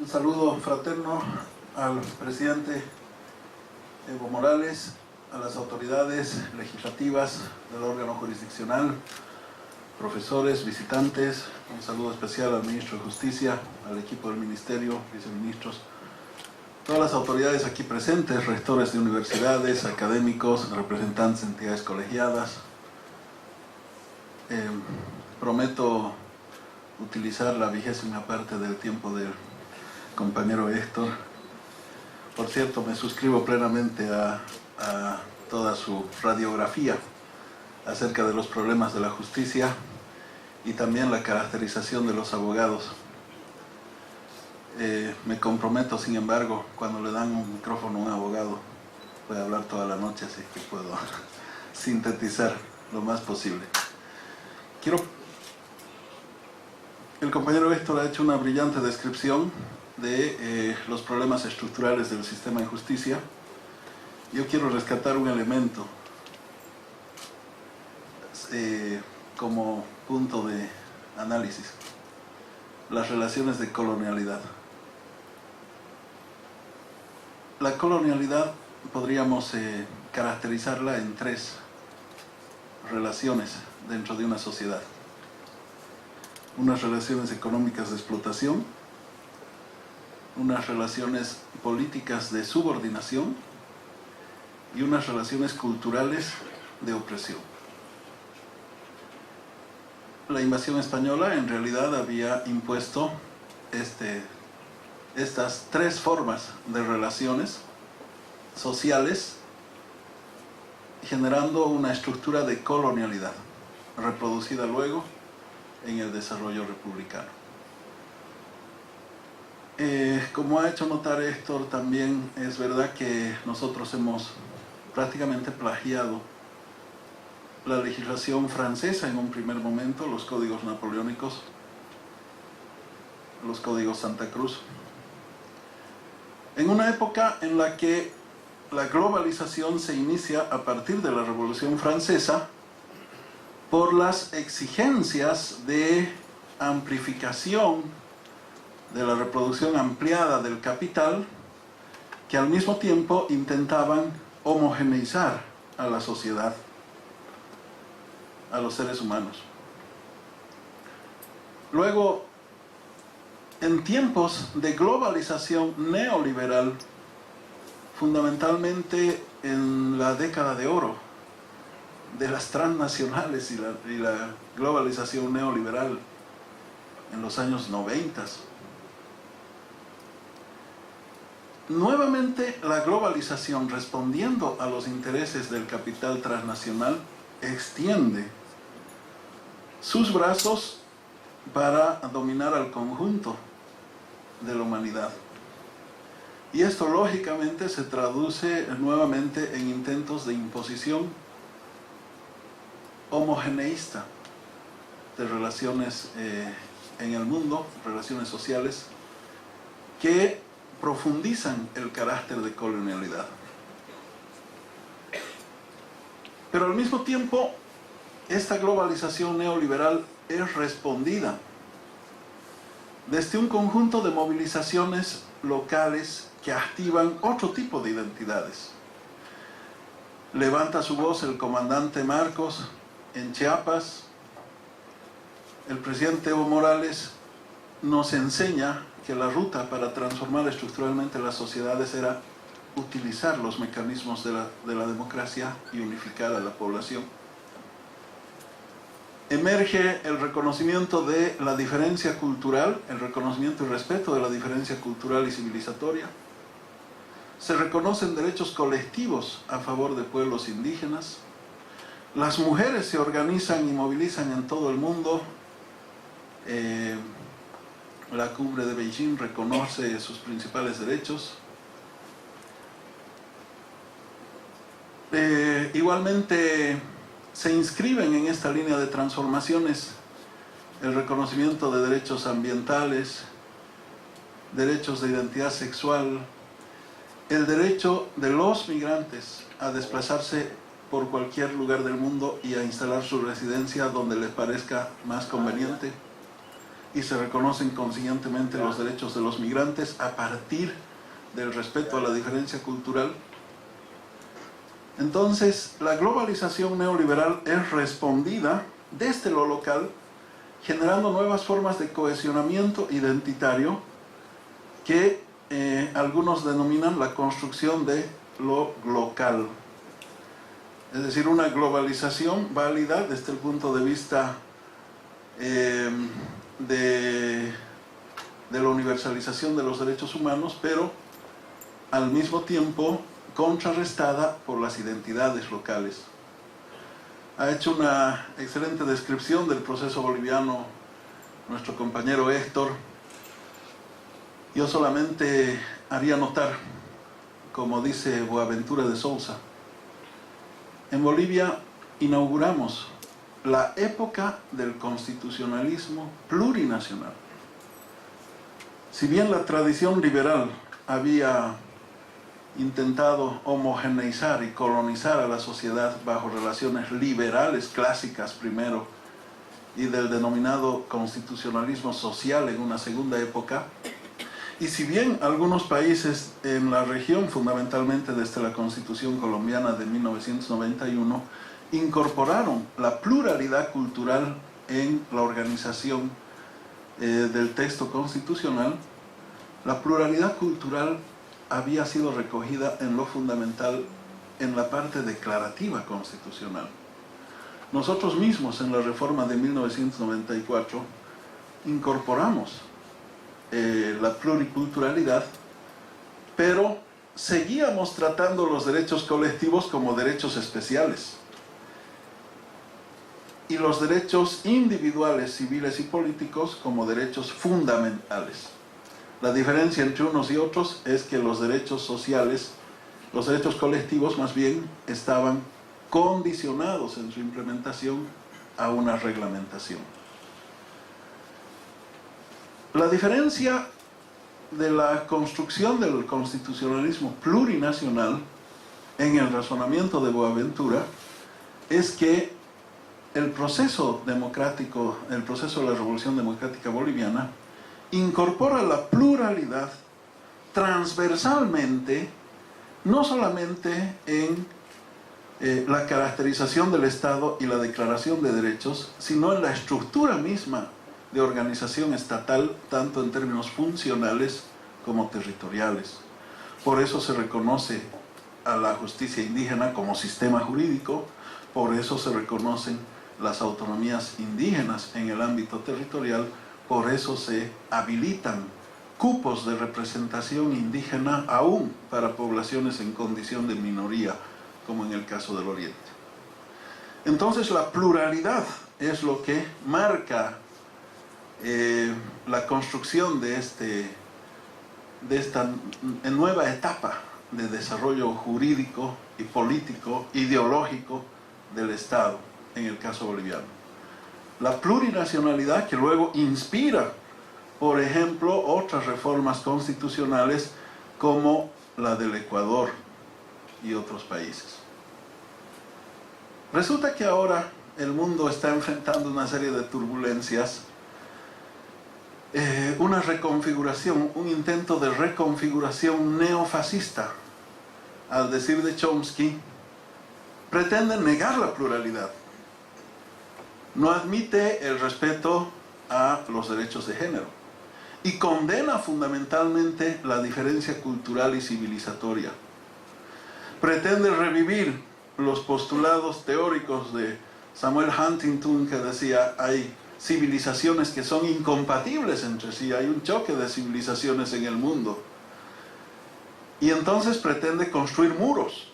Un saludo fraterno al presidente Evo Morales, a las autoridades legislativas del órgano jurisdiccional, profesores, visitantes. Un saludo especial al ministro de Justicia, al equipo del ministerio, viceministros, todas las autoridades aquí presentes, rectores de universidades, académicos, representantes de entidades colegiadas. Prometo utilizar la 20ª parte del tiempo del compañero Héctor. Por cierto, me suscribo plenamente a toda su radiografía acerca de los problemas de la justicia y también la caracterización de los abogados. Me comprometo, sin embargo, cuando le dan un micrófono a un abogado, puede hablar toda la noche, así que puedo sintetizar lo más posible. El compañero Héctor ha hecho una brillante descripción de los problemas estructurales del sistema de justicia. Yo quiero rescatar un elemento como punto de análisis: las relaciones de colonialidad. La colonialidad podríamos caracterizarla en 3 relaciones dentro de una sociedad: unas relaciones económicas de explotación, unas relaciones políticas de subordinación y unas relaciones culturales de opresión. La invasión española en realidad había impuesto estas 3 formas de relaciones sociales, generando una estructura de colonialidad, reproducida luego en el desarrollo republicano. Como ha hecho notar Héctor, también es verdad que nosotros hemos prácticamente plagiado la legislación francesa en un primer momento, los códigos napoleónicos, los códigos Santa Cruz, en una época en la que la globalización se inicia a partir de la Revolución Francesa por las exigencias de amplificación de la reproducción ampliada del capital, que al mismo tiempo intentaban homogeneizar a la sociedad, a los seres humanos. Luego, en tiempos de globalización neoliberal, fundamentalmente en la década de oro de las transnacionales y la globalización neoliberal en los años 90, nuevamente la globalización, respondiendo a los intereses del capital transnacional, extiende sus brazos para dominar al conjunto de la humanidad. Y esto lógicamente se traduce nuevamente en intentos de imposición homogeneísta de relaciones en el mundo, relaciones sociales, que profundizan el carácter de colonialidad. Pero al mismo tiempo, esta globalización neoliberal es respondida desde un conjunto de movilizaciones locales que activan otro tipo de identidades. Levanta su voz el comandante Marcos en Chiapas. El presidente Evo Morales nos enseña que la ruta para transformar estructuralmente las sociedades era utilizar los mecanismos de la democracia y unificar a la población. Emerge el reconocimiento de la diferencia cultural, el reconocimiento y respeto de la diferencia cultural y civilizatoria. Se reconocen derechos colectivos a favor de pueblos indígenas. Las mujeres se organizan y movilizan en todo el mundo. La cumbre de Beijing reconoce sus principales derechos. Igualmente se inscriben en esta línea de transformaciones el reconocimiento de derechos ambientales, derechos de identidad sexual, el derecho de los migrantes a desplazarse por cualquier lugar del mundo y a instalar su residencia donde les parezca más conveniente, y se reconocen consiguientemente los derechos de los migrantes a partir del respeto a la diferencia cultural. Entonces, la globalización neoliberal es respondida desde lo local, generando nuevas formas de cohesionamiento identitario que algunos denominan la construcción de lo local. Es decir, una globalización válida desde el punto de vista de la universalización de los derechos humanos, pero al mismo tiempo contrarrestada por las identidades locales. Ha hecho una excelente descripción del proceso boliviano nuestro compañero Héctor. Yo solamente haría notar, como dice Boaventura de Sousa, en Bolivia inauguramos la época del constitucionalismo plurinacional. Si bien la tradición liberal había intentado homogeneizar y colonizar a la sociedad bajo relaciones liberales clásicas primero y del denominado constitucionalismo social en una segunda época, y si bien algunos países en la región, fundamentalmente desde la Constitución colombiana de 1991, incorporaron la pluralidad cultural en la organización del texto constitucional, la pluralidad cultural había sido recogida en lo fundamental en la parte declarativa constitucional. Nosotros mismos en la reforma de 1994 incorporamos la pluriculturalidad, pero seguíamos tratando los derechos colectivos como derechos especiales y los derechos individuales, civiles y políticos como derechos fundamentales. La diferencia entre unos y otros es que los derechos sociales, los derechos colectivos más bien, estaban condicionados en su implementación a una reglamentación. La diferencia de la construcción del constitucionalismo plurinacional en el razonamiento de Boaventura es que el proceso democrático, el proceso de la Revolución Democrática Boliviana, incorpora la pluralidad transversalmente, no solamente en la caracterización del Estado y la declaración de derechos, sino en la estructura misma de organización estatal, tanto en términos funcionales como territoriales. Por eso se reconoce a la justicia indígena como sistema jurídico, por eso se reconocen las autonomías indígenas en el ámbito territorial, por eso se habilitan cupos de representación indígena aún para poblaciones en condición de minoría, como en el caso del Oriente. Entonces la pluralidad es lo que marca la construcción de esta nueva etapa de desarrollo jurídico y político, ideológico del Estado, en el caso boliviano. La plurinacionalidad que luego inspira, por ejemplo, otras reformas constitucionales como la del Ecuador y otros países. Resulta que ahora el mundo está enfrentando una serie de turbulencias, una reconfiguración, un intento de reconfiguración neofascista. Al decir de Chomsky, pretende negar la pluralidad. No admite el respeto a los derechos de género y condena fundamentalmente la diferencia cultural y civilizatoria. Pretende revivir los postulados teóricos de Samuel Huntington, que decía hay civilizaciones que son incompatibles entre sí, hay un choque de civilizaciones en el mundo. Y entonces pretende construir muros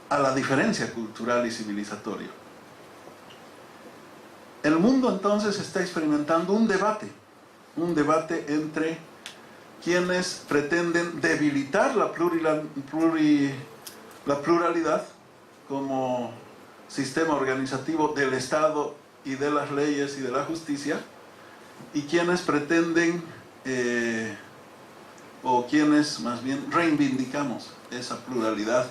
a la diferencia cultural y civilizatoria. El mundo entonces está experimentando un debate entre quienes pretenden debilitar la pluralidad como sistema organizativo del Estado y de las leyes y de la justicia, y quienes pretenden, o quienes más bien reivindicamos esa pluralidad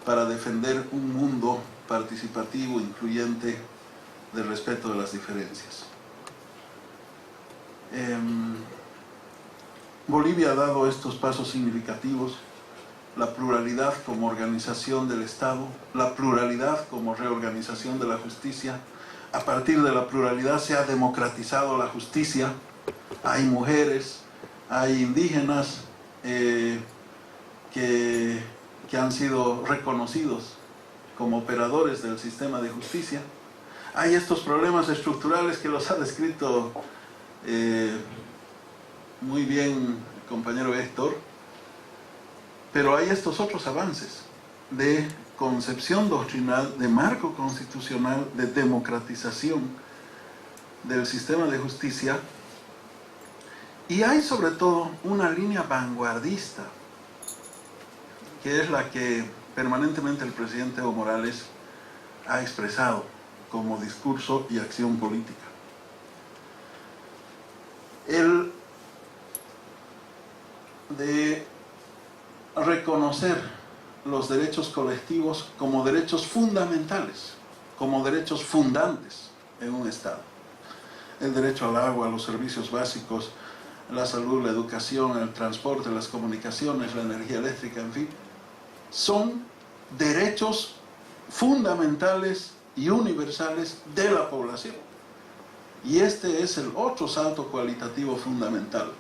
para defender un mundo participativo, incluyente del respeto de las diferencias. Bolivia ha dado estos pasos significativos: la pluralidad como organización del Estado, la pluralidad como reorganización de la justicia. A partir de la pluralidad se ha democratizado la justicia. Hay mujeres, hay indígenas que han sido reconocidos como operadores del sistema de justicia. Hay estos problemas estructurales que los ha descrito muy bien el compañero Héctor, pero hay estos otros avances de concepción doctrinal, de marco constitucional, de democratización del sistema de justicia, y hay sobre todo una línea vanguardista, que es la que permanentemente el presidente Evo Morales ha expresado como discurso y acción política. El de reconocer los derechos colectivos como derechos fundamentales, como derechos fundantes en un Estado. El derecho al agua, a los servicios básicos, la salud, la educación, el transporte, las comunicaciones, la energía eléctrica, en fin, son derechos fundamentales y universales de la población. Y este es el otro salto cualitativo fundamental.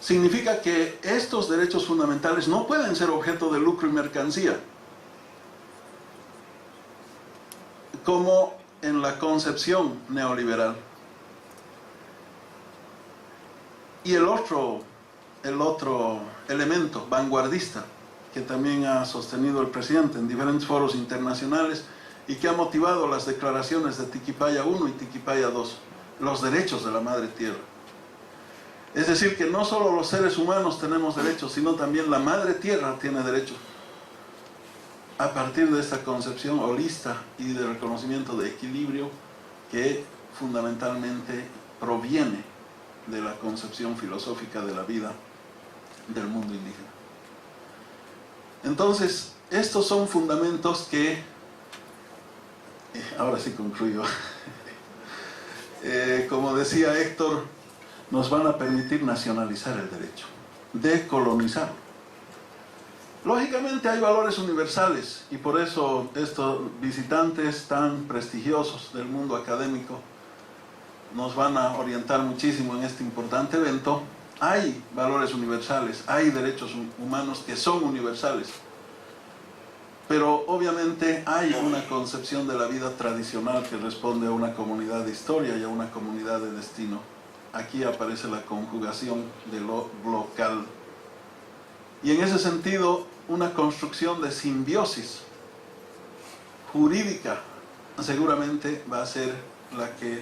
Significa que estos derechos fundamentales no pueden ser objeto de lucro y mercancía, como en la concepción neoliberal. Y el otro elemento vanguardista que también ha sostenido el presidente en diferentes foros internacionales y que ha motivado las declaraciones de Tiquipaya I y Tiquipaya II, los derechos de la madre tierra. Es decir, que no solo los seres humanos tenemos derechos, sino también la madre tierra tiene derechos. A partir de esta concepción holista y de reconocimiento de equilibrio que fundamentalmente proviene de la concepción filosófica de la vida del mundo indígena. Entonces, estos son fundamentos que, ahora sí concluyo, como decía Héctor, nos van a permitir nacionalizar el derecho, decolonizarlo. Lógicamente hay valores universales y por eso estos visitantes tan prestigiosos del mundo académico nos van a orientar muchísimo en este importante evento. Hay valores universales, hay derechos humanos que son universales, pero obviamente hay una concepción de la vida tradicional que responde a una comunidad de historia y a una comunidad de destino. Aquí aparece la conjugación de lo local. Y en ese sentido, una construcción de simbiosis jurídica seguramente va a ser la que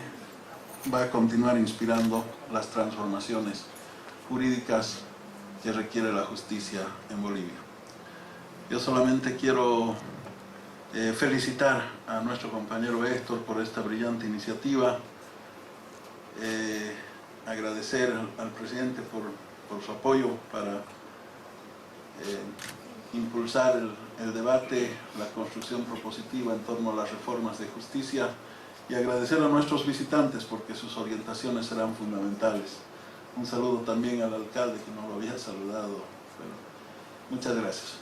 va a continuar inspirando las transformaciones jurídicas que requiere la justicia en Bolivia. Yo solamente quiero felicitar a nuestro compañero Héctor por esta brillante iniciativa, agradecer al presidente por su apoyo para impulsar el debate, la construcción propositiva en torno a las reformas de justicia, y agradecer a nuestros visitantes porque sus orientaciones serán fundamentales. Un saludo también al alcalde que no lo había saludado. Bueno, muchas gracias.